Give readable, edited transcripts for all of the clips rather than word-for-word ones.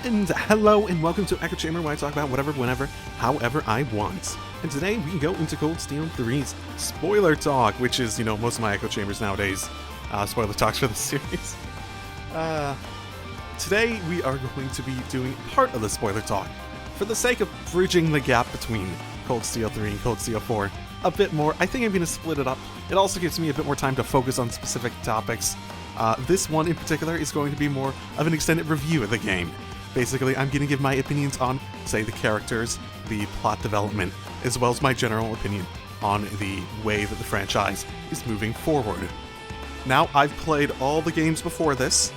And hello and welcome to Echochamber, where I talk about whatever, whenever, however I want. And today we go into Cold Steel 3's spoiler talk, which is, most of my Echochamber's nowadays. Spoiler talks for the series. Today we are going to be doing part of the spoiler talk, for the sake of bridging the gap between Cold Steel 3 and Cold Steel 4 a bit more. I think I'm going to split it up. It also gives me a bit more time to focus on specific topics. This one in particular is going to be more of an extended review of the game. Basically, I'm going to give my opinions on, say, the characters, the plot development, as well as my general opinion on the way that the franchise is moving forward. Now, I've played all the games before this.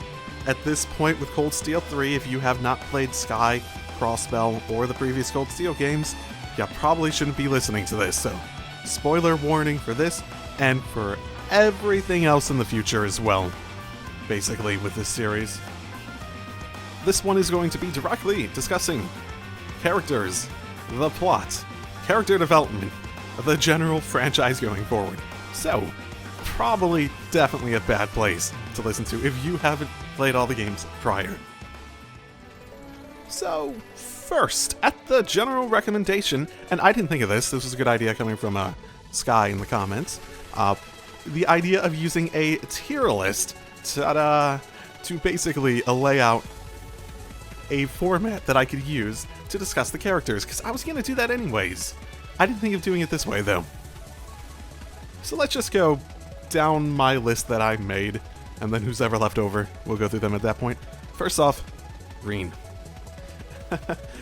At this point with Cold Steel 3, if you have not played Sky, Crossbell, or the previous Cold Steel games, you probably shouldn't be listening to this, so spoiler warning for this, and for everything else in the future as well, basically, with this series. This one is going to be directly discussing characters, the plot, character development, the general franchise going forward. So, probably definitely a bad place to listen to if you haven't played all the games prior. So, first, at the general recommendation, and I didn't think of this was a good idea coming from Sky in the comments, the idea of using a tier list to basically lay out a format that I could use to discuss the characters, because I was going to do that anyways. I didn't think of doing it this way, though. So let's just go down my list that I made, and then who's ever left over, we'll go through them at that point. First off, Rean.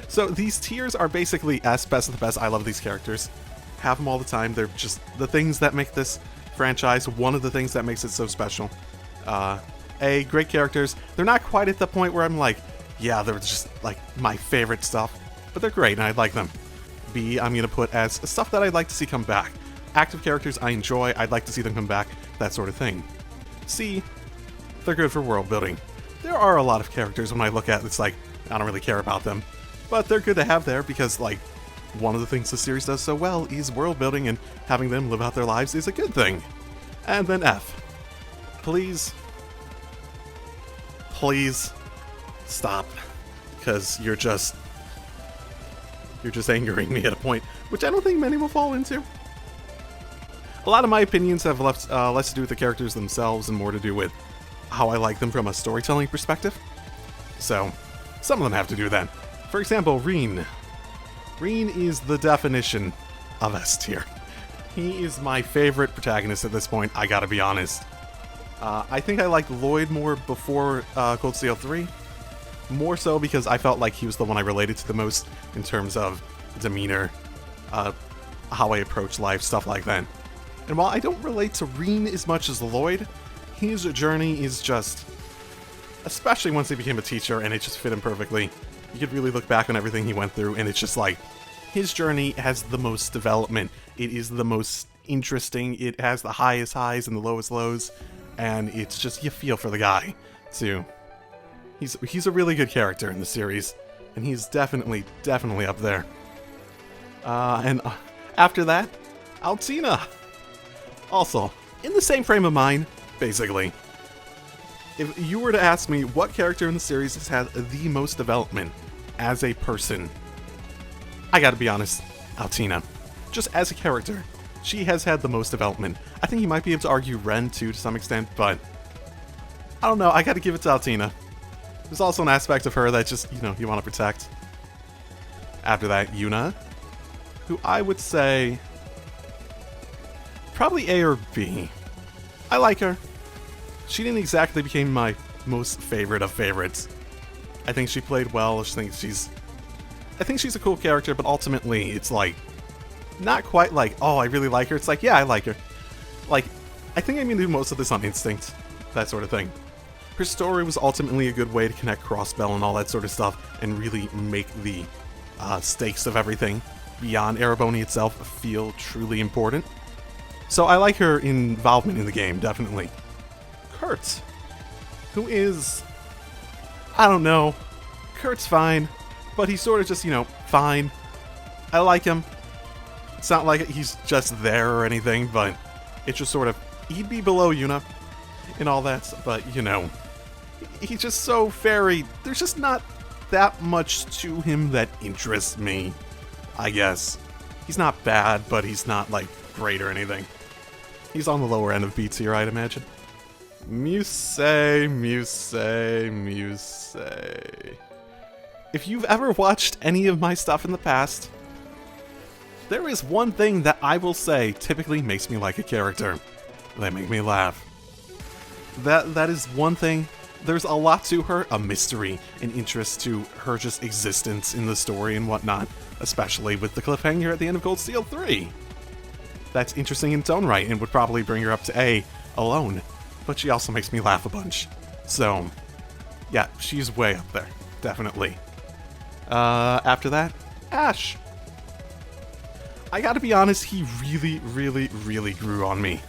So these tiers are basically as best of the best. I love these characters. Have them all the time. They're just the things that make this franchise one of the things that makes it so special. Great characters. They're not quite at the point where I'm like, yeah, they're just, like, my favorite stuff, but they're great, and I like them. B, I'm going to put as stuff that I'd like to see come back. Active characters I enjoy, I'd like to see them come back, that sort of thing. C, they're good for world building. There are a lot of characters when I look at it's like, I don't really care about them, but they're good to have there because, like, one of the things the series does so well is world building, and having them live out their lives is a good thing. And then F. Please stop, because you're just angering me at a point which I don't think many will fall into. A lot of my opinions have less to do with the characters themselves and more to do with how I like them from a storytelling perspective. So, some of them have to do with that. For example, Rean. Rean is the definition of S tier. He is my favorite protagonist at this point, I gotta be honest. I think I liked Lloyd more before Cold Steel 3. More so because I felt like he was the one I related to the most in terms of demeanor, how I approach life, stuff like that. And while I don't relate to Rean as much as Lloyd, his journey is just, especially once he became a teacher and it just fit him perfectly, you could really look back on everything he went through and it's just like, his journey has the most development. It is the most interesting. It has the highest highs and the lowest lows. And it's just, you feel for the guy, too. He's a really good character in the series, and he's definitely up there. And after that, Altina. Also, in the same frame of mind, basically. If you were to ask me what character in the series has had the most development as a person, I gotta be honest, Altina. Just as a character, she has had the most development. I think you might be able to argue Ren too to some extent, but I don't know, I gotta give it to Altina. There's also an aspect of her that just, you want to protect. After that, Yuna, who I would say probably A or B. I like her. She didn't exactly become my most favorite of favorites. I think she played well. I think she's a cool character, but ultimately it's like, not quite like, oh, I really like her. It's like, yeah, I like her. Like, I think I'm gonna do most of this on instinct. That sort of thing. Her story was ultimately a good way to connect Crossbell and all that sort of stuff, and really make the stakes of everything beyond Erebony itself feel truly important. So I like her involvement in the game, definitely. Kurt, who is, I don't know, Kurt's fine, but he's sort of just, fine. I like him. It's not like he's just there or anything, but it's just sort of, he'd be below Yuna and all that, but he's just so very, there's just not that much to him that interests me, I guess. He's not bad, but he's not, like, great or anything. He's on the lower end of B tier, I'd imagine. Misc. If you've ever watched any of my stuff in the past, there is one thing that I will say typically makes me like a character. They make me laugh. That is one thing. There's a lot to her, a mystery, an interest to her just existence in the story and whatnot, especially with the cliffhanger at the end of Cold Steel 3. That's interesting in its own right and would probably bring her up to A alone, but she also makes me laugh a bunch. So, yeah, she's way up there, definitely. After that, Ash. I gotta be honest, he really grew on me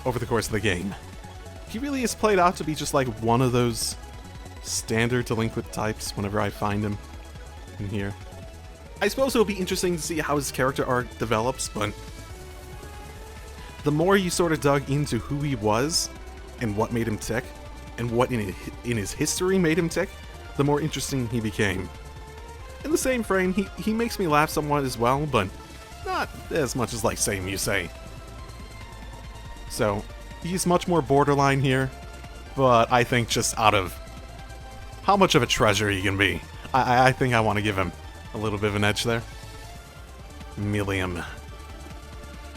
over the course of the game. He really is played out to be just like one of those standard delinquent types whenever I find him in here. I suppose it'll be interesting to see how his character arc develops, but the more you sort of dug into who he was and what made him tick, and what in his history made him tick, the more interesting he became. In the same frame, he makes me laugh somewhat as well, but not as much as, like, say, Misc. So, he's much more borderline here, but I think just out of how much of a treasure he can be, I think I want to give him a little bit of an edge there. Millium.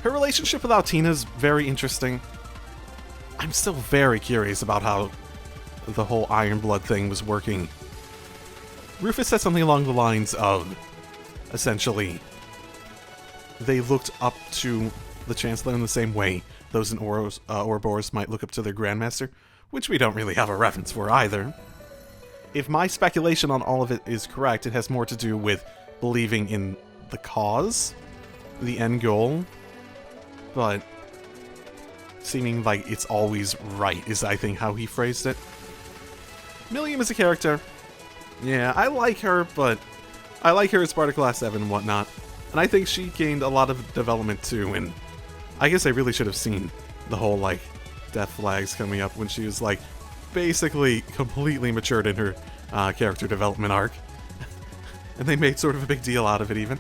Her relationship with Altina is very interesting. I'm still very curious about how the whole Ironblood thing was working. Rufus said something along the lines of, essentially, they looked up to the Chancellor in the same way those in Ouroboros might look up to their Grandmaster, which we don't really have a reference for either. If my speculation on all of it is correct, it has more to do with believing in the cause, the end goal, but seeming like it's always right is, I think, how he phrased it. Millium is a character. Yeah, I like her, but I like her as part of Class 7 and whatnot, and I think she gained a lot of development too, and I guess I really should have seen the whole, like, death flags coming up when she was, like, basically completely matured in her character development arc. And they made sort of a big deal out of it, even.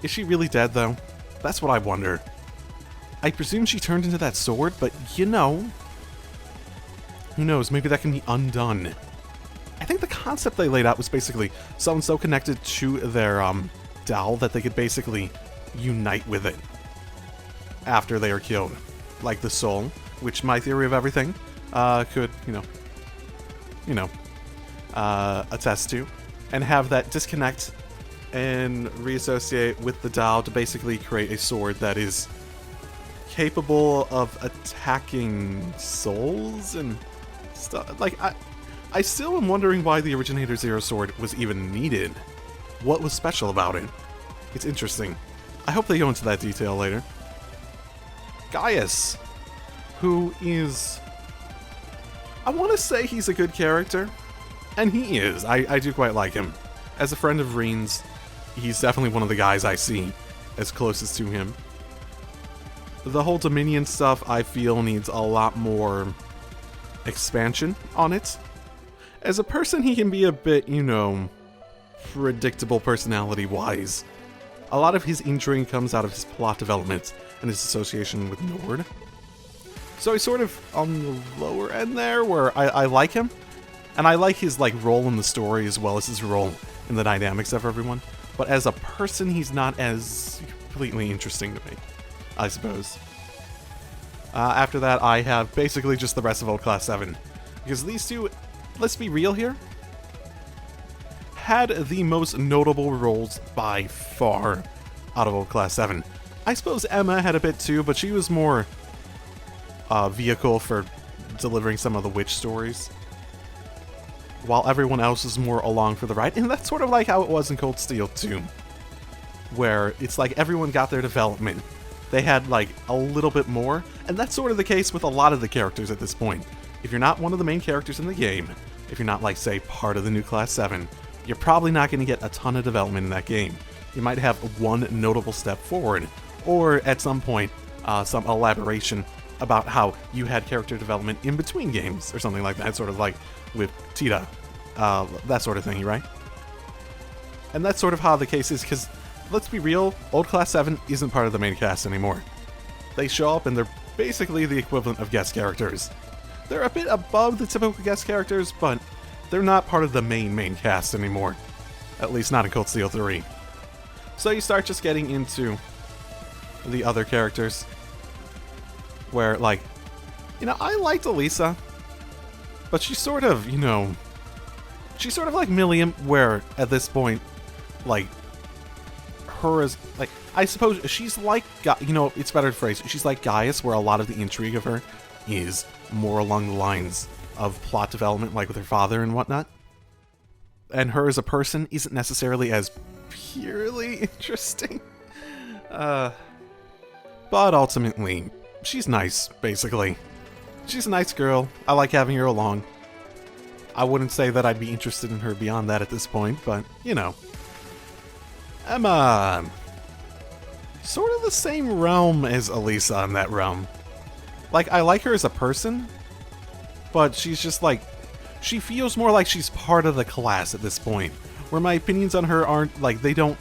Is she really dead, though? That's what I wonder. I presume she turned into that sword, but, you know, who knows, maybe that can be undone. I think the concept they laid out was basically someone so connected to their doll that they could basically unite with it after they are killed. Like the soul, which my theory of everything could, attest to, and have that disconnect and reassociate with the doll to basically create a sword that is capable of attacking souls and stuff. Like, I still am wondering why the Originator Zero sword was even needed. What was special about it? It's interesting. I hope they go into that detail later. Gaius, who is... I want to say he's a good character, and he is. I do quite like him. As a friend of Rean's, he's definitely one of the guys I see as closest to him. The whole Dominion stuff, I feel, needs a lot more expansion on it. As a person, he can be a bit, predictable personality-wise. A lot of his intrigue comes out of his plot development and his association with Nord. So he's sort of on the lower end there, where I like him, and I like his role in the story as well as his role in the dynamics of everyone. But as a person, he's not as completely interesting to me, I suppose. After that, I have basically just the rest of Old Class 7. Because these two, let's be real here, had the most notable roles by far out of Old Class 7. I suppose Emma had a bit too, but she was more vehicle for delivering some of the witch stories, while everyone else is more along for the ride. And that's sort of like how it was in Cold Steel 2, where it's like everyone got their development. They had a little bit more, and that's sort of the case with a lot of the characters at this point. If you're not one of the main characters in the game, if you're not say part of the new Class 7, you're probably not going to get a ton of development in that game. You might have one notable step forward, or at some point, some elaboration about how you had character development in between games, or something like that, sort of like with Tita that sort of thing, right? And that's sort of how the case is, because let's be real, Old Class 7 isn't part of the main cast anymore. They show up and they're basically the equivalent of guest characters. They're a bit above the typical guest characters, but they're not part of the main cast anymore. At least not in Cold Steel 3. So you start just getting into the other characters, where, like, you know, I liked Elisa, but she's sort of, you know, she's sort of like Milliam, where at this point, like, her is, like, I suppose she's like, you know, it's better to phrase, she's like Gaius, where a lot of the intrigue of her is more along the lines of plot development, like with her father and whatnot. And her as a person isn't necessarily as purely interesting. But ultimately, she's nice, basically. She's a nice girl. I like having her along. I wouldn't say that I'd be interested in her beyond that at this point, but, you know. I'm, sort of the same realm as Elisa in that realm. Like, I like her as a person, but she's just like, she feels more like she's part of the class at this point, where my opinions on her aren't, like, they don't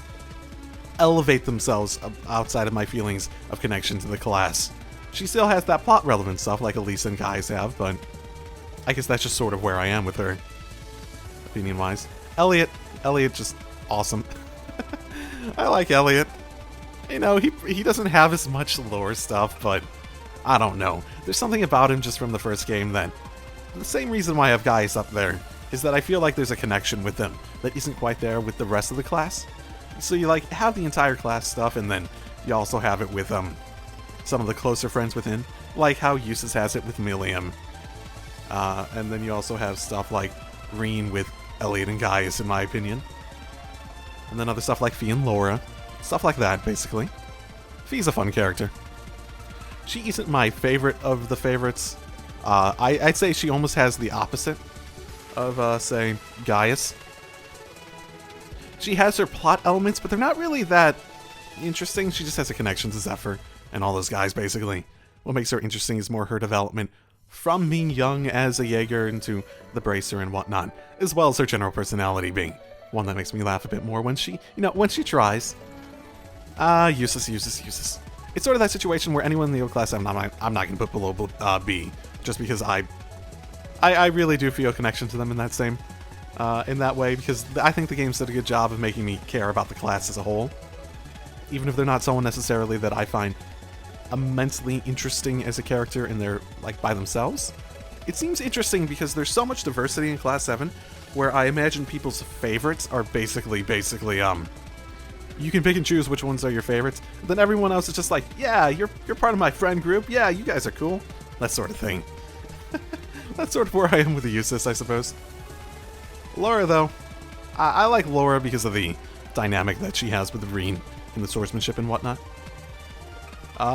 elevate themselves outside of my feelings of connection to the class. She still has that plot relevant stuff like Elisa and Gaius have, but I guess that's just sort of where I am with her, opinion-wise. Elliot just awesome. I like Elliot. You know, he doesn't have as much lore stuff, but I don't know. There's something about him just from the first game that, the same reason why I have Gaius up there, is that I feel like there's a connection with them that isn't quite there with the rest of the class. So you, like, have the entire class stuff, and then you also have it with some of the closer friends within, like how Eustace has it with Milliam. And then you also have stuff like Rean with Elliot and Gaius, in my opinion. And then other stuff like Fee and Laura. Stuff like that, basically. Fee's a fun character. She isn't my favorite of the favorites. I'd say she almost has the opposite of, say, Gaius. She has her plot elements, but they're not really that interesting. She just has a connection to Zephyr and all those guys, basically. What makes her interesting is more her development from being young as a Jaegar into the Bracer and whatnot, as well as her general personality being one that makes me laugh a bit more when she, you know, when she tries. Eustace. It's sort of that situation where anyone in the Old Class 7, I'm not going to put below B, just because I really do feel a connection to them in that way, because I think the game's did a good job of making me care about the class as a whole, even if they're not someone necessarily that I find immensely interesting as a character in their, like, by themselves. It seems interesting because there's so much diversity in Class 7, where I imagine people's favorites are basically, you can pick and choose which ones are your favorites, then everyone else is just like, yeah, you're part of my friend group, yeah, you guys are cool, that sort of thing. That's sort of where I am with the Eustace, I suppose. Laura, though, I like Laura because of the dynamic that she has with Rean in the swordsmanship and whatnot.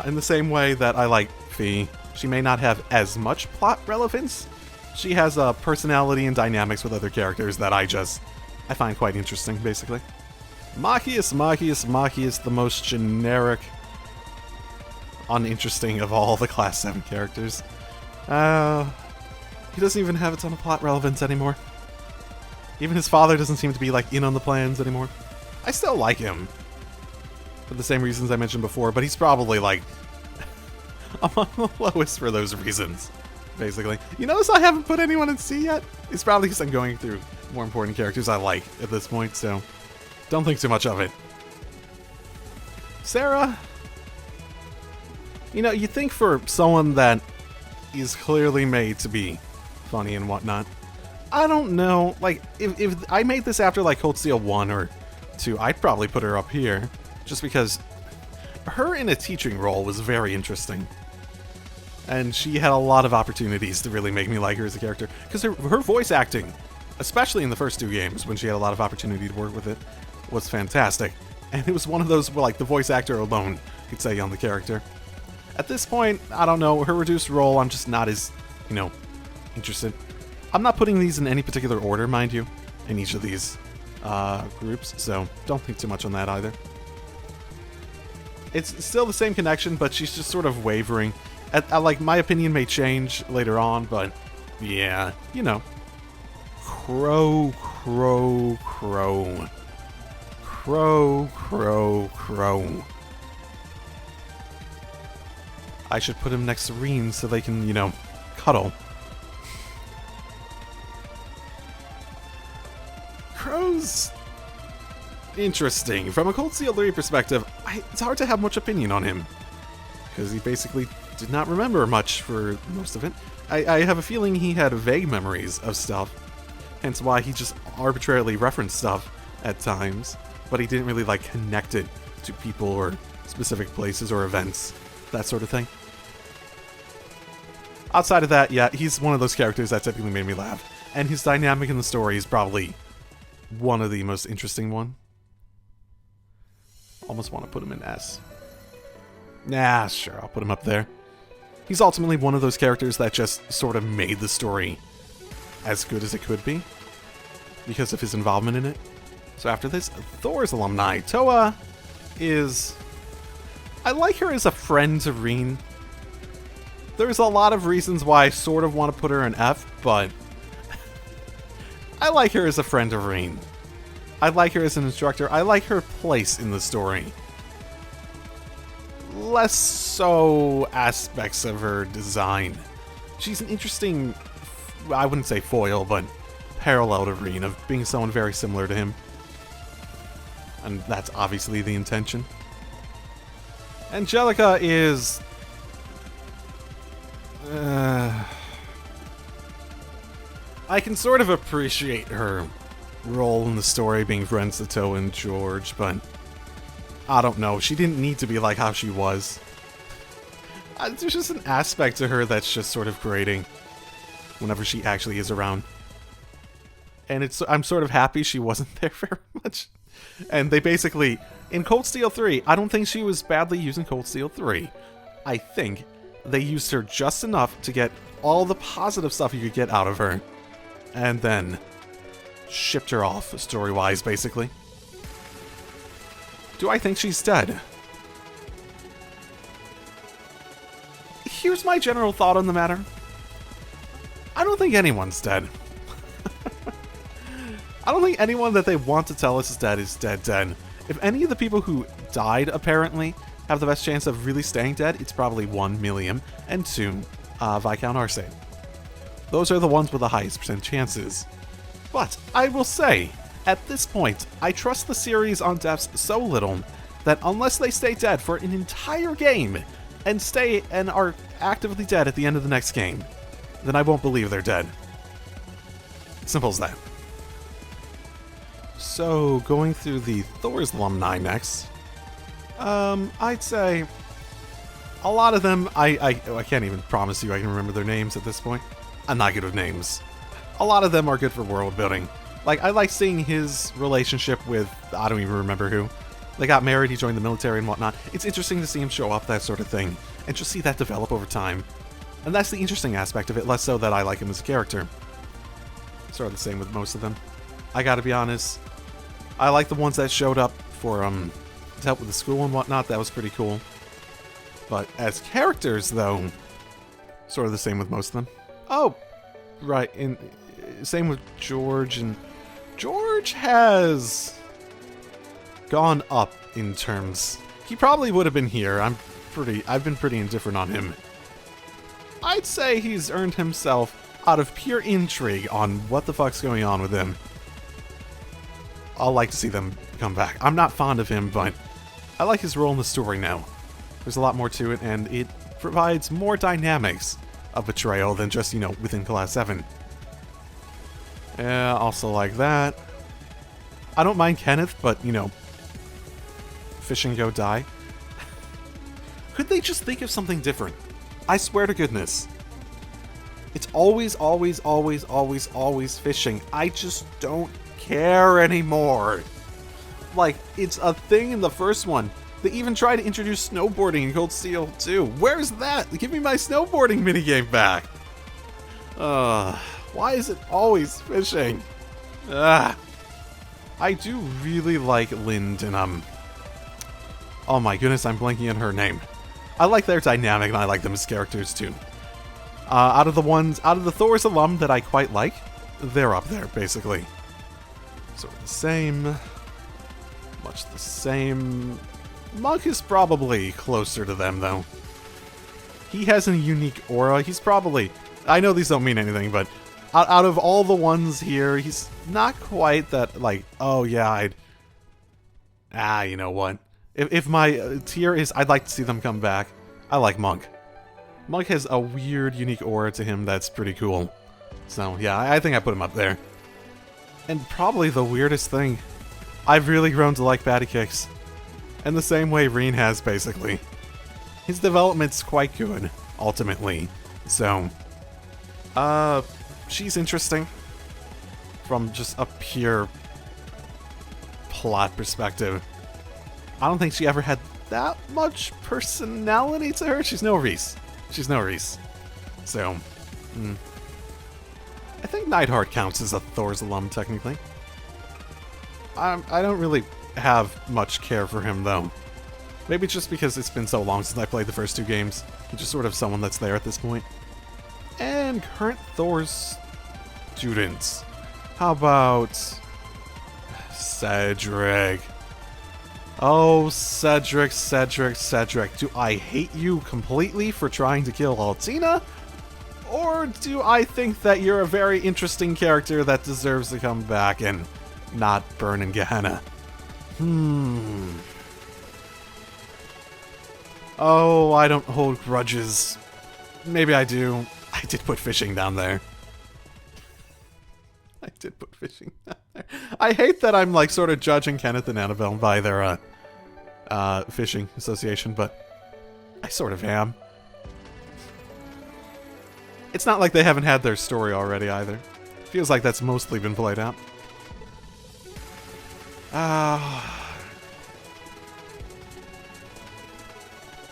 In the same way that I like Fee, she may not have as much plot relevance. She has a personality and dynamics with other characters that I find quite interesting, basically. Machias, the most generic, uninteresting of all the Class 7 characters. He doesn't even have a ton of plot relevance anymore. Even his father doesn't seem to be, like, in on the plans anymore. I still like him, for the same reasons I mentioned before, but he's probably, like, among the lowest for those reasons, basically. You notice I haven't put anyone in C yet? It's probably because I'm going through more important characters I like at this point, so don't think too much of it. Sarah, you know, you think for someone that is clearly made to be funny and whatnot, I don't know, like, if I made this after, like, Cold Steel 1 or 2, I'd probably put her up here, just because her in a teaching role was very interesting. And she had a lot of opportunities to really make me like her as a character, because her voice acting, especially in the first 2 games, when she had a lot of opportunity to work with it, was fantastic. And it was one of those where, like, the voice actor alone could say on the character. At this point, I don't know, her reduced role, I'm just not as, you know, interested. I'm not putting these in any particular order, mind you, in each of these groups, so don't think too much on that either. It's still the same connection, but she's just sort of wavering. Like, my opinion may change later on, but yeah, you know. Crow. I should put him next to Rean so they can, cuddle. Crow's interesting. From a Cold Steel 3 perspective, it's hard to have much opinion on him, because he basically did not remember much for most of it. I have a feeling he had vague memories of stuff, hence why he just arbitrarily referenced stuff at times, but he didn't really, connect it to people or specific places or events, that sort of thing. Outside of that, yeah, he's one of those characters that typically made me laugh, and his dynamic in the story is probably one of the most interesting one. Almost want to put him in S. Nah, sure, I'll put him up there. He's ultimately one of those characters that just sort of made the story as good as it could be because of his involvement in it. So after this, Thors Alumni. Toa is... I like her as a friend to Rean. There's a lot of reasons why I sort of want to put her in F, but I like her as a friend to Rean. I like her as an instructor. I like her place in the story. Less so aspects of her design. She's an interesting, I wouldn't say foil, but parallel to Rean, of being someone very similar to him. And that's obviously the intention. Angelica is... I can sort of appreciate her role in the story, being friends to Toa and George, but I don't know. She didn't need to be like how she was. There's just an aspect to her that's just sort of grating whenever she actually is around. And I'm sort of happy she wasn't there very much. And they basically, in Cold Steel 3, I don't think she was badly using Cold Steel 3. I think they used her just enough to get all the positive stuff you could get out of her. And then shipped her off, story-wise, basically. Do I think she's dead? Here's my general thought on the matter. I don't think anyone's dead. I don't think anyone that they want to tell us is dead. If any of the people who died, apparently, have the best chance of really staying dead, it's probably 1, Millium, and 2, Viscount Arsene. Those are the ones with the highest percent chances. But I will say, at this point, I trust the series on deaths so little that unless they stay dead for an entire game and are actively dead at the end of the next game, then I won't believe they're dead. Simple as that. So, going through the Thors Alumni next, I'd say a lot of them, I can't even promise you I can remember their names at this point. I'm not good with names. A lot of them are good for world building. Like, I like seeing his relationship with, I don't even remember who. They got married, he joined the military and whatnot. It's interesting to see him show up, that sort of thing, and just see that develop over time. And that's the interesting aspect of it, less so that I like him as a character. Sort of the same with most of them. I gotta be honest, I like the ones that showed up for, to help with the school and whatnot. That was pretty cool. But as characters, though, sort of the same with most of them. Oh, right, and same with George, and George has gone up in terms. He probably would have been here. I've been pretty indifferent on him. I'd say he's earned himself out of pure intrigue on what the fuck's going on with him. I'll like to see them come back. I'm not fond of him, but I like his role in the story now. There's a lot more to it, and it provides more dynamics of betrayal than just, within Class 7. Yeah, also like that. I don't mind Kenneth, but, fish and go die. Could they just think of something different? I swear to goodness. It's always fishing. I just don't care anymore. Like, it's a thing in the first one. They even tried to introduce snowboarding in Cold Steel 2. Where's that? Give me my snowboarding minigame back. Why is it always fishing? I do really like Lind and, oh my goodness, I'm blanking on her name. I like their dynamic, and I like them as characters, too. Out of the Thors alum that I quite like, they're up there, basically. Sort of the same. Much the same. Monk is probably closer to them, though. He has a unique aura. He's probably... I know these don't mean anything, but out of all the ones here, he's not quite that, like, oh yeah, you know what? If my tier is I'd like to see them come back, I like Monk. Monk has a weird, unique aura to him that's pretty cool. So, yeah, I think I put him up there. And probably the weirdest thing, I've really grown to like Patty Cakes. In the same way Rean has, basically. His development's quite good, ultimately. So, she's interesting. From just a pure plot perspective. I don't think she ever had that much personality to her. She's no Reese. She's no Reese. So, I think Neidhart counts as a Thors alum, technically. I don't really have much care for him, though. Maybe just because it's been so long since I played the first two games. He's just sort of someone that's there at this point. And current Thors students. How about Cedric? Oh, Cedric. Do I hate you completely for trying to kill Altina? Or do I think that you're a very interesting character that deserves to come back and not burn in Gehenna? Oh, I don't hold grudges. Maybe I do. I did put fishing down there. I hate that I'm like sort of judging Kenneth and Annabelle by their fishing association, but I sort of am. It's not like they haven't had their story already either. Feels like that's mostly been played out.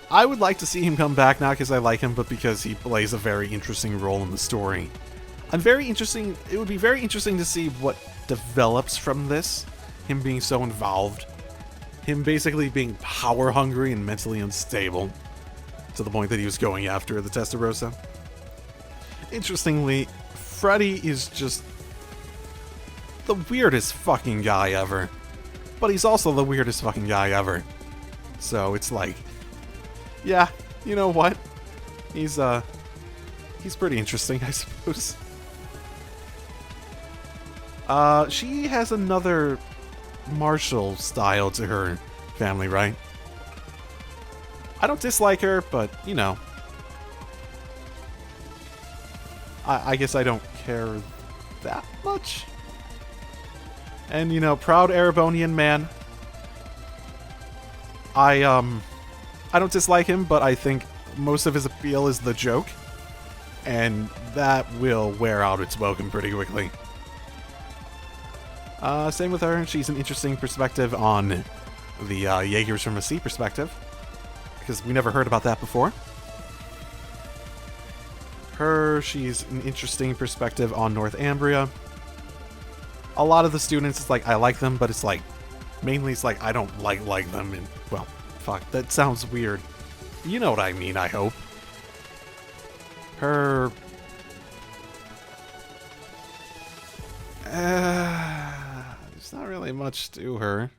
I would like to see him come back, not because I like him, but because he plays a very interesting role in the story. It would be very interesting to see what develops from this. Him being so involved. Him basically being power hungry and mentally unstable. To the point that he was going after the Testarossa. Interestingly, Freddy is just the weirdest fucking guy ever. But he's also the weirdest fucking guy ever. So it's like, yeah, you know what? He's pretty interesting, I suppose. She has another martial style to her family, right? I don't dislike her, but, you know. I guess I don't care that much. And, you know, proud Erebonian man. I don't dislike him, but I think most of his appeal is the joke. And that will wear out its welcome pretty quickly. Same with her. She's an interesting perspective on the Jaegars from a sea perspective. Because we never heard about that before. She's an interesting perspective on Northumbria. A lot of the students, it's like, I like them, but it's like, mainly it's like, I don't like them, and, well, fuck, that sounds weird. You know what I mean, I hope. There's not really much to her.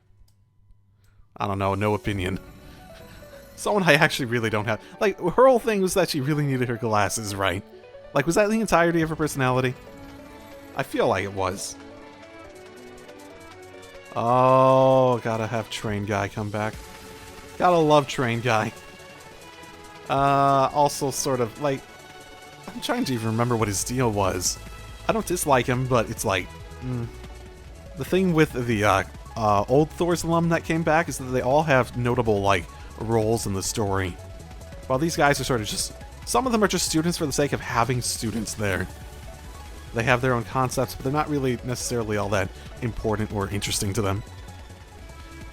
I don't know, no opinion. Someone I actually really don't have. Like, her whole thing was that she really needed her glasses, right? Like, was that the entirety of her personality? I feel like it was. Oh, gotta have Train Guy come back. Gotta love Train Guy. Also sort of, like, I'm trying to even remember what his deal was. I don't dislike him, but it's like, the thing with the old Thors alum that came back is that they all have notable, like, roles in the story. While these guys are sort of just... Some of them are just students for the sake of having students there. They have their own concepts, but they're not really necessarily all that important or interesting to them.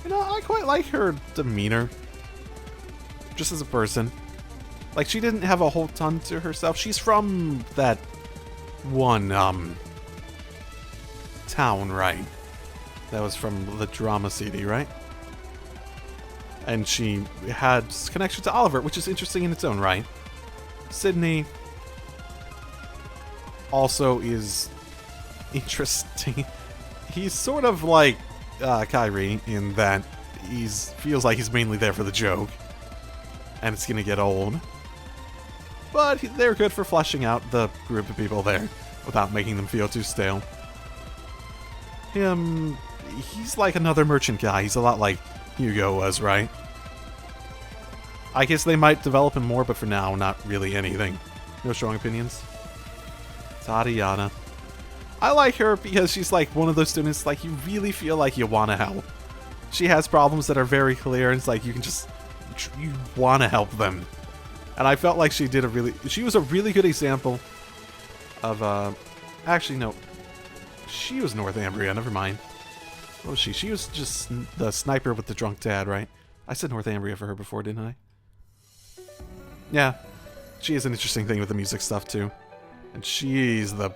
You know, I quite like her demeanor. Just as a person. Like, she didn't have a whole ton to herself. She's from that one, town, right? That was from the drama CD, right? And she had connection to Oliver, which is interesting in its own right. Sydney also is interesting. He's sort of like Kyrie in that he feels like he's mainly there for the joke, and it's gonna get old. But they're good for fleshing out the group of people there without making them feel too stale. He's like another merchant guy. He's a lot like Hugo was, right? I guess they might develop him more, but for now, not really anything. No strong opinions. Tatiana. I like her because she's like one of those students like you really feel like you want to help. She has problems that are very clear, and it's like you want to help them. And I felt like she was a really good example of, actually no, she was Northumbria, never mind. What was she? She was just the sniper with the drunk dad, right? I said Northumbria for her before, didn't I? Yeah, she is an interesting thing with the music stuff too. And she's the...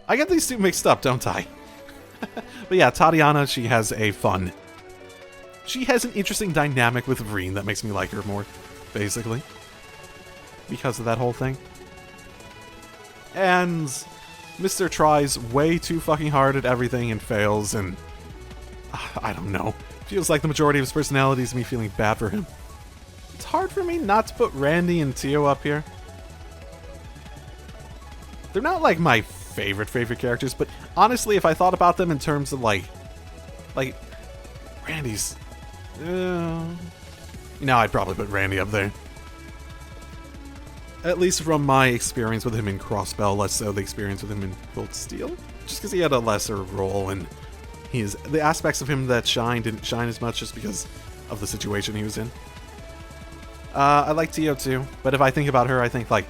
I get these two mixed up, don't I? But yeah, Tatiana, she has a fun... She has an interesting dynamic with Rean that makes me like her more, basically. Because of that whole thing. And Mr. tries way too fucking hard at everything and fails, and... I don't know. Feels like the majority of his personality is me feeling bad for him. It's hard for me not to put Randy and Tio up here. They're not like my favorite characters, but honestly, if I thought about them in terms of like Randy's, I'd probably put Randy up there. At least from my experience with him in Crossbell, less so the experience with him in Cold Steel, just because he had a lesser role and the aspects of him that didn't shine as much just because of the situation he was in. I like Tio too, but if I think about her, I think like,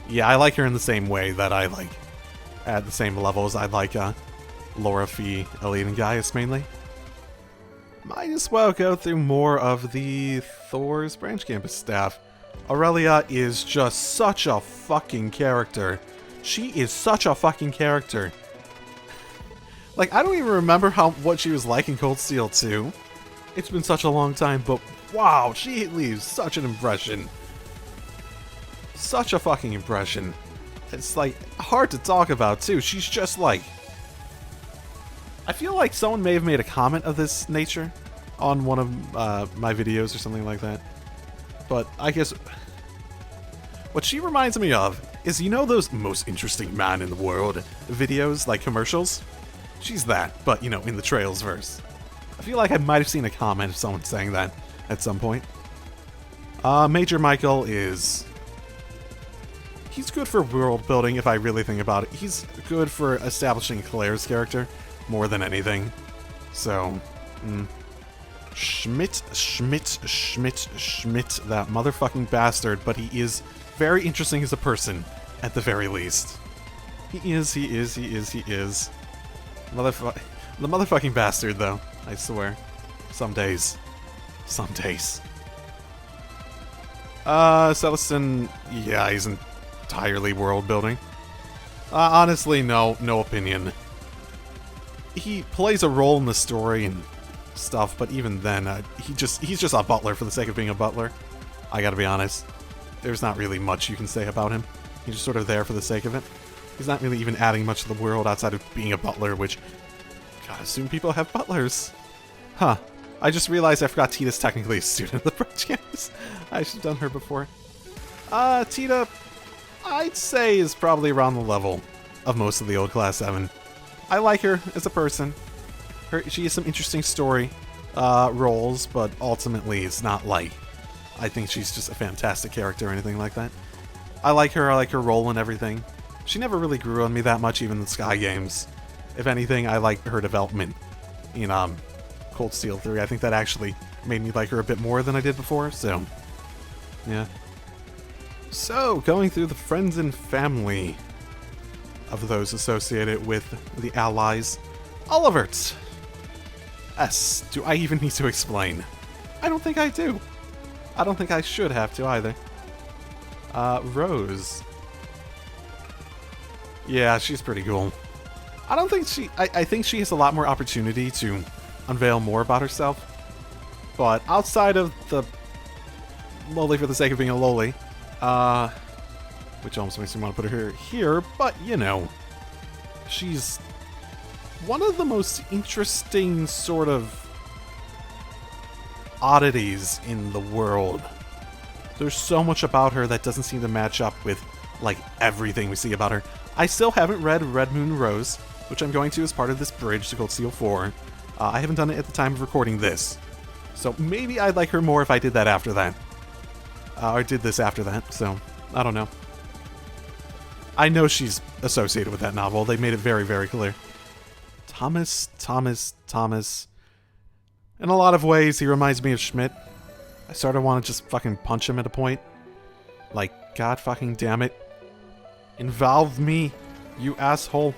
yeah, I like her in the same way that I like, at the same level as I like Laura, Fee, Elite, and Gaius mainly. Might as well go through more of the Thors branch campus staff. Aurelia is just such a fucking character. She is such a fucking character. Like, I don't even remember what she was like in Cold Steel 2. It's been such a long time, but wow, she leaves such an impression. Such a fucking impression. It's like hard to talk about too. She's just like... I feel like someone may have made a comment of this nature on one of my videos or something like that. But I guess what she reminds me of is, you know those most interesting man in the world videos, like commercials? She's that, but in the Trails verse. I feel like I might have seen a comment of someone saying that at some point. Major Michael is... He's good for world building if I really think about it. He's good for establishing Claire's character more than anything. So, Schmidt, that motherfucking bastard, but he is very interesting as a person, at the very least. He is. The motherfucking bastard, though, I swear. Some days. Celestin, yeah, he's entirely world building. Honestly, no opinion. He plays a role in the story and stuff, but even then, he's just a butler for the sake of being a butler. I gotta be honest. There's not really much you can say about him. He's just sort of there for the sake of it. He's not really even adding much to the world outside of being a butler, which... God, I assume people have butlers. Huh. I just realized I forgot Tita's technically a student of the branch campus. I should have done her before. Tita, I'd say, is probably around the level of most of the old Class 7. I like her as a person. She has some interesting story roles, but ultimately it's not like I think she's just a fantastic character or anything like that. I like her role and everything. She never really grew on me that much, even in the Sky games. If anything, I like her development in Cold Steel 3. I think that actually made me like her a bit more than I did before, so yeah. So, going through the friends and family of those associated with the allies. Olivert! S. Do I even need to explain? I don't think I do. I don't think I should have to either. Rose. Yeah, she's pretty cool. I don't think I think she has a lot more opportunity to unveil more about herself. But outside of the loli for the sake of being a loli, which almost makes me want to put her here, but she's one of the most interesting sort of oddities in the world. There's so much about her that doesn't seem to match up with, like, everything we see about her. I still haven't read Red Moon Rose, which I'm going to as part of this bridge to Gold Seal 4. I haven't done it at the time of recording this. So maybe I'd like her more if I did that after that. Or did this after that, so I don't know. I know she's associated with that novel. They made it very, very clear. Thomas. In a lot of ways, he reminds me of Schmidt. I sort of want to just fucking punch him at a point. Like, god fucking damn it. Involve me, you asshole.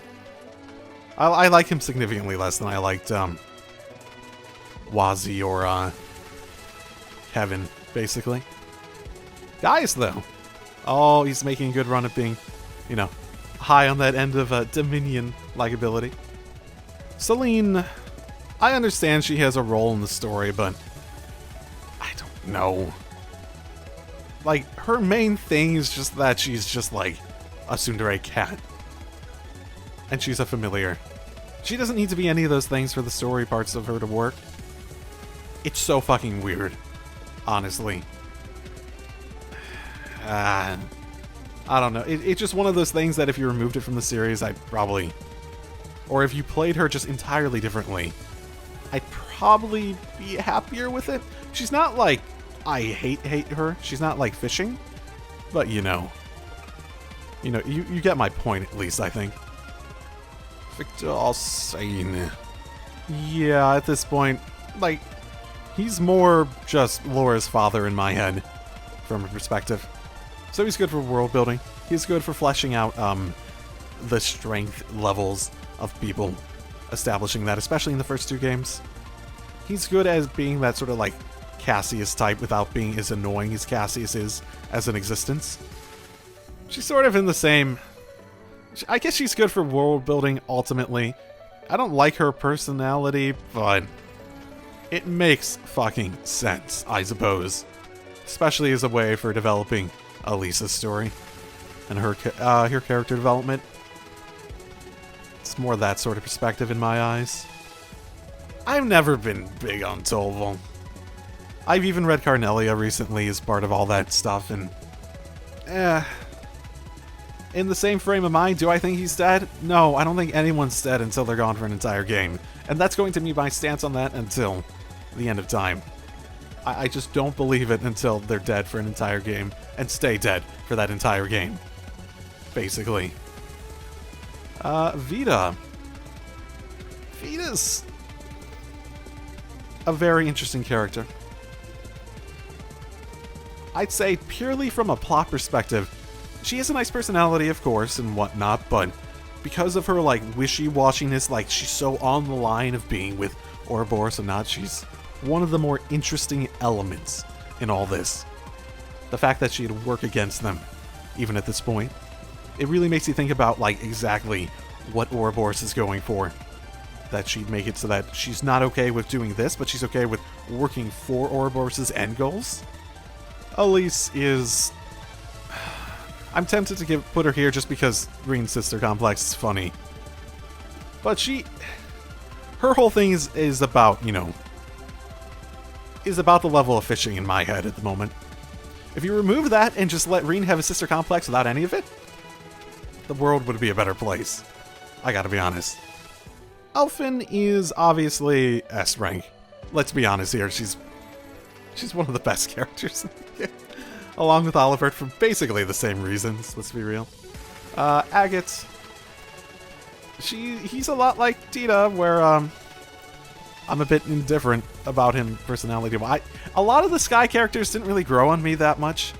I like him significantly less than I liked, Wazi or, Kevin, basically. Guys, though. Oh, he's making a good run at being, you know, high on that end of, Dominion likability. Celine, I understand she has a role in the story, but I don't know. Like, her main thing is just that she's just, like, a tsundere cat. And she's a familiar. She doesn't need to be any of those things for the story parts of her to work. It's so fucking weird. Honestly. I don't know. It's just one of those things that if you removed it from the series, I'd probably... Or if you played her just entirely differently, I'd probably be happier with it. She's not like, I hate her. She's not like fishing. But you get my point at least, I think. Victor Alsane. Yeah, at this point, like, he's more just Laura's father in my head, from a perspective. So he's good for world building. He's good for fleshing out the strength levels of people, establishing that, especially in the first two games. He's good as being that sort of like Cassius type without being as annoying as Cassius is as an existence. She's sort of in the same... I guess she's good for world building ultimately. I don't like her personality, but it makes fucking sense, I suppose. Especially as a way for developing Elisa's story and her character development. It's more that sort of perspective in my eyes. I've never been big on Tolval. I've even read Carnelia recently as part of all that stuff, and... In the same frame of mind, do I think he's dead? No, I don't think anyone's dead until they're gone for an entire game. And that's going to be my stance on that until the end of time. I just don't believe it until they're dead for an entire game, and stay dead for that entire game. Basically. Vita. Vita's a very interesting character. I'd say purely from a plot perspective, she has a nice personality, of course, and whatnot, but because of her, like, wishy-washiness, like, she's so on the line of being with Ouroboros or not, she's one of the more interesting elements in all this. The fact that she'd work against them, even at this point. It really makes you think about, like, exactly what Ouroboros is going for. That she'd make it so that she's not okay with doing this, but she's okay with working for Ouroboros' end goals. Elise is... I'm tempted to put her here just because Rean's sister complex is funny. But her whole thing is about, is about the level of fishing in my head at the moment. If you remove that and just let Rean have a sister complex without any of it, the world would be a better place. I gotta be honest. Elfin is obviously S rank. Let's be honest here, she's one of the best characters in the game. Along with Oliver for basically the same reasons, let's be real. Agate. He's a lot like Tita, where I'm a bit indifferent about him personality-wise. A lot of the Sky characters didn't really grow on me that much.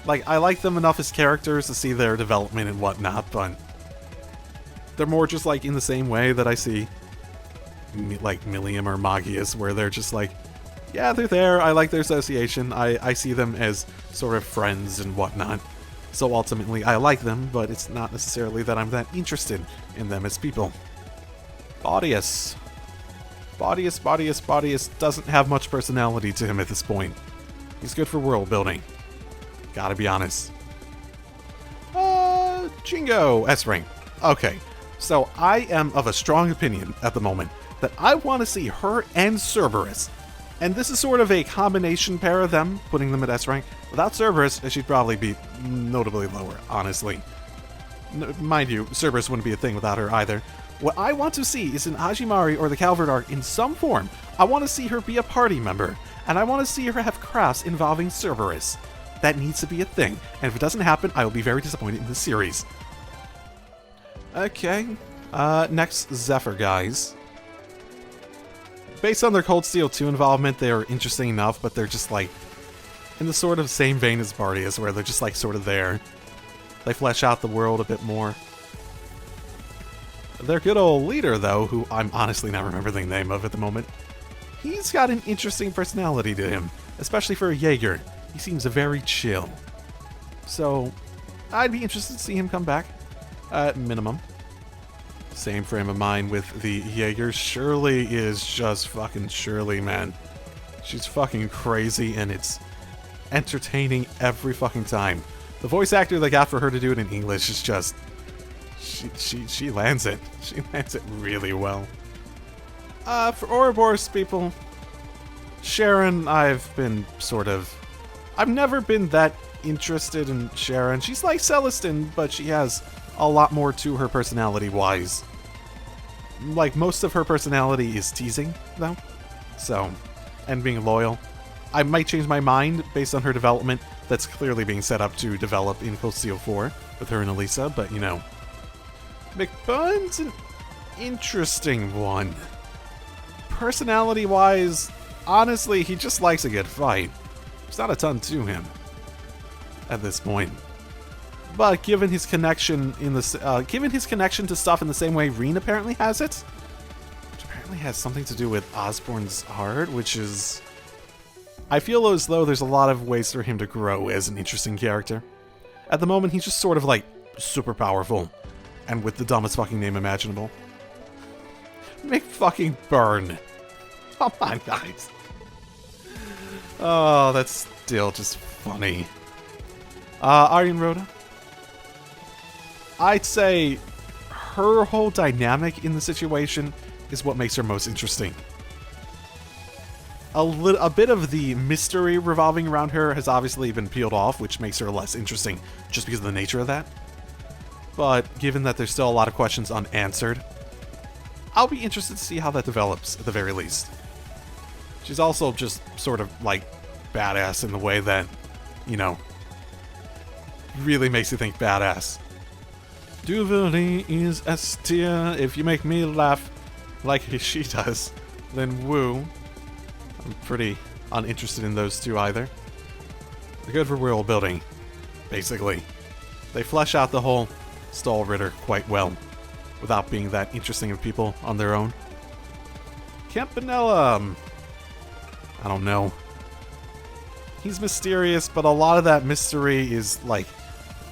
Like, I like them enough as characters to see their development and whatnot, but they're more just like in the same way that I see like Millium or Magius, where they're just like, yeah, they're there, I like their association, I see them as sort of friends and whatnot. So ultimately, I like them, but it's not necessarily that I'm that interested in them as people. Baudius. Baudius doesn't have much personality to him at this point. He's good for world building. Gotta be honest. Jingo! S-Ring. Okay. So I am of a strong opinion at the moment that I want to see her and Cerberus. And this is sort of a combination pair of them, putting them at S rank. Without Cerberus, she'd probably be notably lower, honestly. Mind you, Cerberus wouldn't be a thing without her either. What I want to see is an Hajimari or the Calvert arc in some form. I want to see her be a party member, and I want to see her have crafts involving Cerberus. That needs to be a thing, and if it doesn't happen, I will be very disappointed in the series. Okay, next, Zephyr guys. Based on their Cold Steel 2 involvement, they are interesting enough, but they're just like in the sort of same vein as Bardius, where they're just like sort of there. They flesh out the world a bit more. Their good old leader, though, who I'm honestly not remembering the name of at the moment, he's got an interesting personality to him, especially for a Jaeger. He seems very chill. So, I'd be interested to see him come back, at minimum. Same frame of mind with the Jaegers. Shirley is just fucking Shirley, man. She's fucking crazy, and it's entertaining every fucking time. The voice actor they got for her to do it in English is just... She lands it. She lands it really well. For Ouroboros people, Sharon, I've never been that interested in Sharon. She's like Celestine, but she has a lot more to her personality-wise. Like, most of her personality is teasing, though. So, and being loyal. I might change my mind based on her development that's clearly being set up to develop in Cold Steel 4 with her and Elisa, but, you know. McBurn's an interesting one. Personality-wise, honestly, he just likes a good fight. There's not a ton to him at this point. But given his connection to stuff in the same way Rean apparently has it, which apparently has something to do with Osborne's heart, which is... I feel as though there's a lot of ways for him to grow as an interesting character. At the moment, he's just sort of like super powerful, and with the dumbest fucking name imaginable. McFucking-Burn. Come on, guys. Oh, that's still just funny. Aryan Rhoda. I'd say her whole dynamic in the situation is what makes her most interesting. A bit of the mystery revolving around her has obviously been peeled off, which makes her less interesting just because of the nature of that. But given that there's still a lot of questions unanswered, I'll be interested to see how that develops at the very least. She's also just sort of like badass in the way that, you know, really makes you think badass. Duvally is S tier. If you make me laugh like she does, then woo. I'm pretty uninterested in those two either. They're good for world building, basically. They flesh out the whole Stall Ritter quite well, without being that interesting of people on their own. Campanella, I don't know. He's mysterious, but a lot of that mystery is like...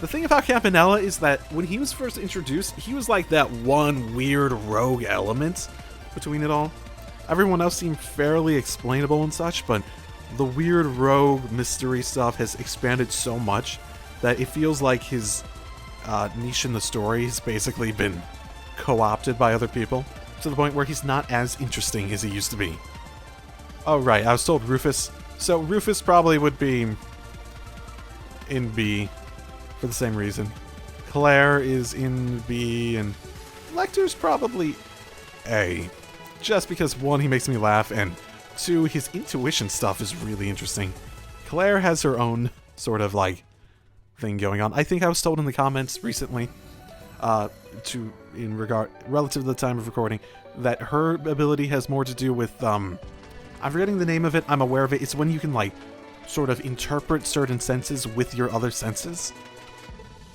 The thing about Campanella is that when he was first introduced, he was like that one weird rogue element between it all. Everyone else seemed fairly explainable and such, but the weird rogue mystery stuff has expanded so much that it feels like his niche in the story has basically been co-opted by other people, to the point where he's not as interesting as he used to be. Oh right, I was told Rufus. So Rufus probably would be in B for the same reason. Claire is in B, and Lecter's probably A. Just because, one, he makes me laugh, and two, his intuition stuff is really interesting. Claire has her own sort of, like, thing going on. I think I was told in the comments recently, relative to the time of recording, that her ability has more to do with, I'm forgetting the name of it, I'm aware of it. It's when you can, like, sort of interpret certain senses with your other senses.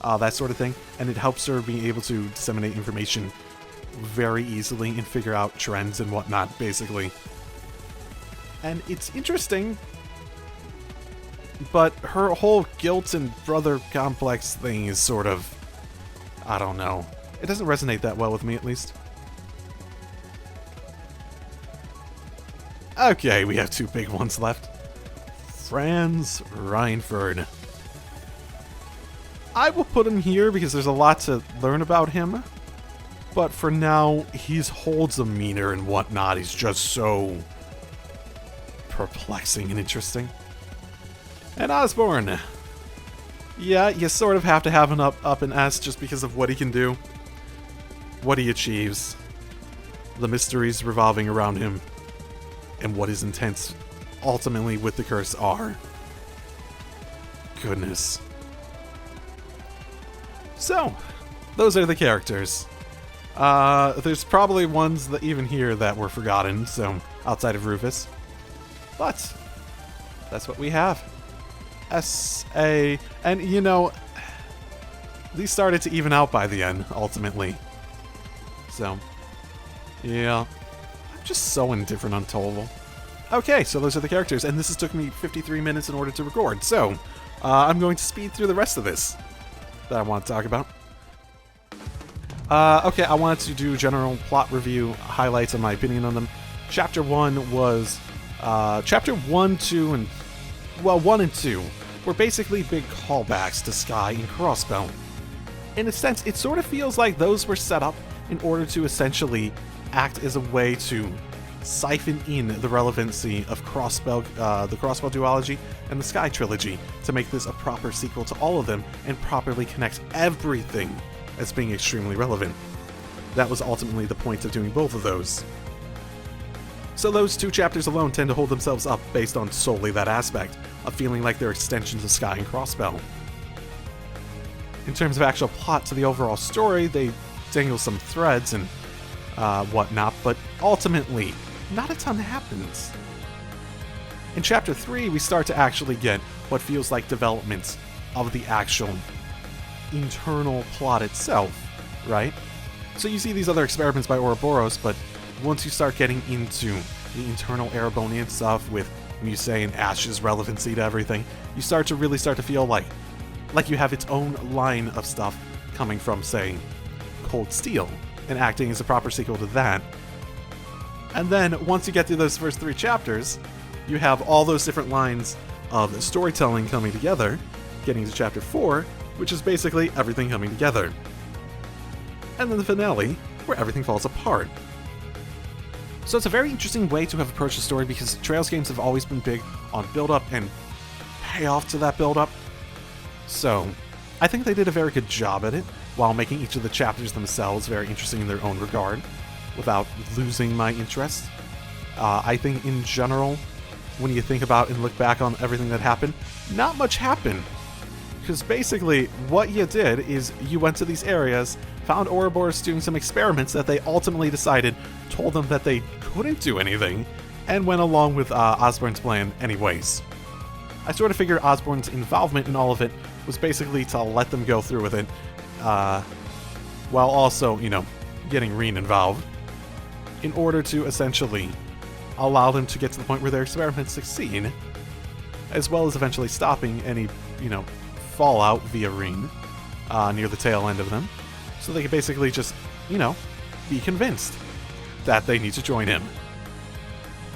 That sort of thing. And it helps her be able to disseminate information very easily and figure out trends and whatnot, basically. And it's interesting, but her whole guilt and brother complex thing is sort of... I don't know. It doesn't resonate that well with me, at least. Okay, we have two big ones left. Franz Reinford. I will put him here because there's a lot to learn about him. But for now, his whole demeanor and whatnot is just so perplexing and interesting. And Osborne. Yeah, you sort of have to have an up in S just because of what he can do, what he achieves, the mysteries revolving around him, and what his intents ultimately with the curse are. Goodness. So, those are the characters. There's probably ones that even here that were forgotten, so outside of Rufus. But that's what we have. S.A. And, you know, these started to even out by the end, ultimately. So, yeah. I'm just so indifferent on Toval. Okay, so those are the characters, and this has took me 53 minutes in order to record, so I'm going to speed through the rest of this that I want to talk about. Okay, I wanted to do general plot review, highlights, and my opinion on them. Chapter 1 was, Chapter 1, 2, and, well, 1 and 2 were basically big callbacks to Sky and Crossbell. In a sense, it sort of feels like those were set up in order to essentially act as a way to siphon in the relevancy of Crossbell, the Crossbell duology and the Sky trilogy to make this a proper sequel to all of them and properly connect everything as being extremely relevant. That was ultimately the point of doing both of those. So those two chapters alone tend to hold themselves up based on solely that aspect of feeling like they're extensions of Sky and Crossbell. In terms of actual plot to the overall story, they dangle some threads and whatnot, but ultimately, not a ton happens. In Chapter 3, we start to actually get what feels like development of the actual internal plot itself, right? So you see these other experiments by Ouroboros, but once you start getting into the internal Erebonian stuff with, when you say, an Ash's relevancy to everything, you start to feel like you have its own line of stuff coming from, say, Cold Steel, and acting as a proper sequel to that. And then, once you get through those first 3 chapters, you have all those different lines of storytelling coming together, getting to Chapter 4, which is basically everything coming together. And then the finale, where everything falls apart. So it's a very interesting way to have approached the story because Trails games have always been big on build-up and payoff to that build-up. So, I think they did a very good job at it, while making each of the chapters themselves very interesting in their own regard, without losing my interest. I think in general, when you think about and look back on everything that happened, not much happened. Because basically, what you did is you went to these areas, found Ouroboros doing some experiments that they ultimately decided told them that they couldn't do anything, and went along with Osborne's plan anyways. I sort of figured Osborne's involvement in all of it was basically to let them go through with it, while also, you know, getting Rean involved, in order to essentially allow them to get to the point where their experiments succeed, as well as eventually stopping any, you know, fallout via Rean near the tail end of them, so they could basically just, you know, be convinced that they need to join him.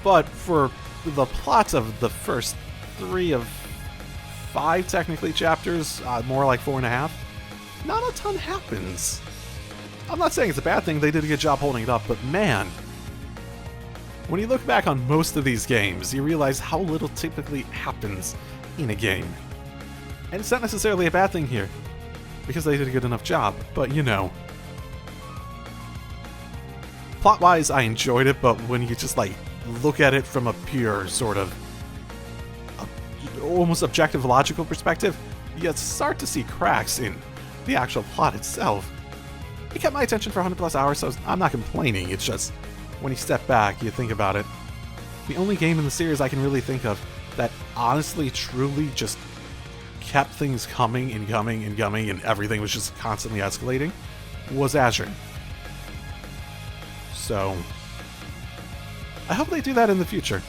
But for the plots of the first 3 of 5, technically, chapters, more like 4.5, not a ton happens. I'm not saying it's a bad thing, they did a good job holding it up, but man, when you look back on most of these games, you realize how little typically happens in a game. And it's not necessarily a bad thing here, because they did a good enough job, but you know. Plot-wise, I enjoyed it, but when you just, like, look at it from a pure sort of almost objective logical perspective, you start to see cracks in the actual plot itself. It kept my attention for 100 plus hours, so I'm not complaining. It's just, when you step back, you think about it. The only game in the series I can really think of that honestly, truly just kept things coming and coming and coming, and everything was just constantly escalating, was Azure. So, I hope they do that in the future.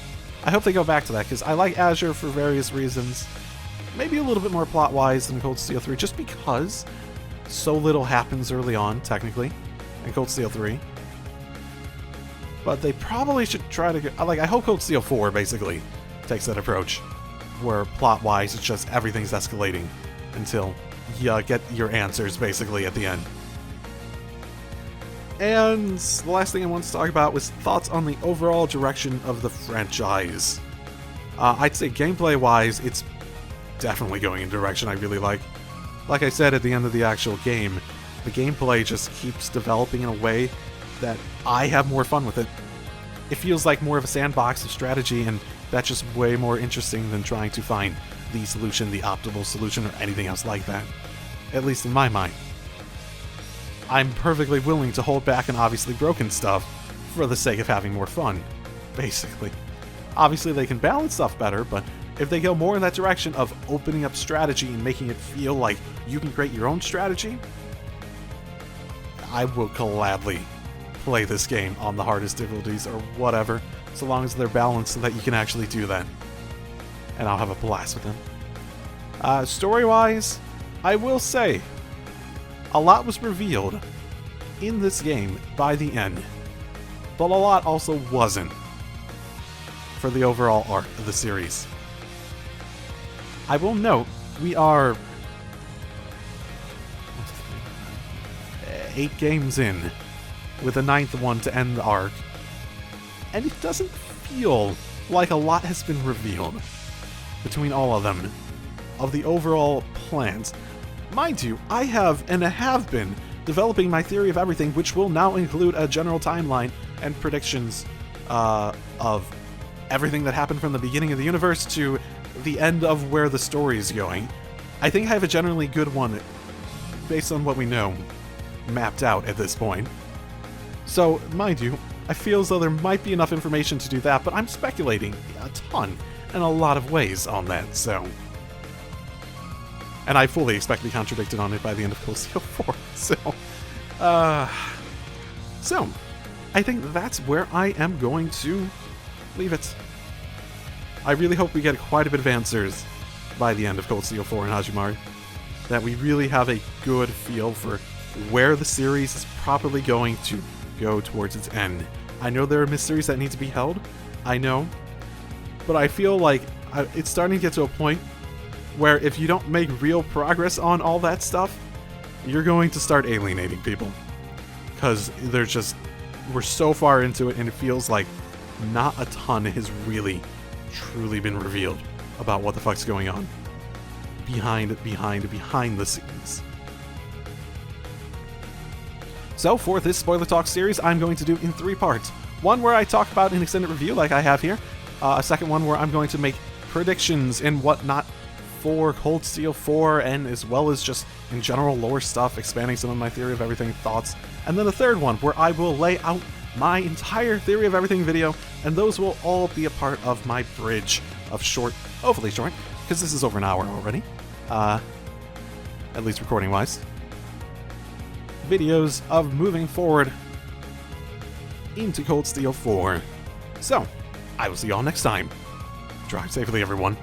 I hope they go back to that, because I like Azure for various reasons. Maybe a little bit more plot-wise than Cold Steel 3, just because so little happens early on, technically, in Cold Steel 3. But they probably should try to get... Like, I hope Cold Steel 4, basically, takes that approach, where plot-wise, it's just everything's escalating until you get your answers, basically, at the end. And the last thing I wanted to talk about was thoughts on the overall direction of the franchise. I'd say gameplay-wise, it's definitely going in a direction I really like. Like I said at the end of the actual game, the gameplay just keeps developing in a way that I have more fun with it. It feels like more of a sandbox of strategy, and that's just way more interesting than trying to find the solution, the optimal solution, or anything else like that. At least in my mind. I'm perfectly willing to hold back on obviously broken stuff for the sake of having more fun, basically. Obviously they can balance stuff better, but if they go more in that direction of opening up strategy and making it feel like you can create your own strategy, I will gladly play this game on the hardest difficulties or whatever, so long as they're balanced so that you can actually do that. And I'll have a blast with them. Story-wise, I will say, a lot was revealed in this game by the end, but a lot also wasn't for the overall arc of the series. I will note, we are 8 games in, with a 9th one to end the arc, and it doesn't feel like a lot has been revealed between all of them, of the overall plans. Mind you, I have been developing my theory of everything, which will now include a general timeline and predictions of everything that happened from the beginning of the universe to the end of where the story is going. I think I have a generally good one, based on what we know, mapped out at this point. So, mind you, I feel as though there might be enough information to do that, but I'm speculating a ton in a lot of ways on that, so... And I fully expect to be contradicted on it by the end of Cold Steel 4, so, I think that's where I am going to leave it. I really hope we get quite a bit of answers by the end of Cold Steel 4 and Hajimari. That we really have a good feel for where the series is properly going to go towards its end. I know there are mysteries that need to be held, I know, but I feel like it's starting to get to a point where if you don't make real progress on all that stuff, you're going to start alienating people. Because we're so far into it, and it feels like not a ton has really, truly been revealed about what the fuck's going on behind the scenes. So for this Spoiler Talk series, I'm going to do in 3 parts. One where I talk about an extended review like I have here. A second one where I'm going to make predictions and whatnot for Cold Steel 4, and as well as just in general lore stuff, expanding some of my theory of everything thoughts. And then a third one where I will lay out my entire theory of everything video, and those will all be a part of my bridge of short, hopefully short, because this is over an hour already, at least recording wise, videos of moving forward into Cold Steel 4. So, I will see y'all next time. Drive safely, everyone.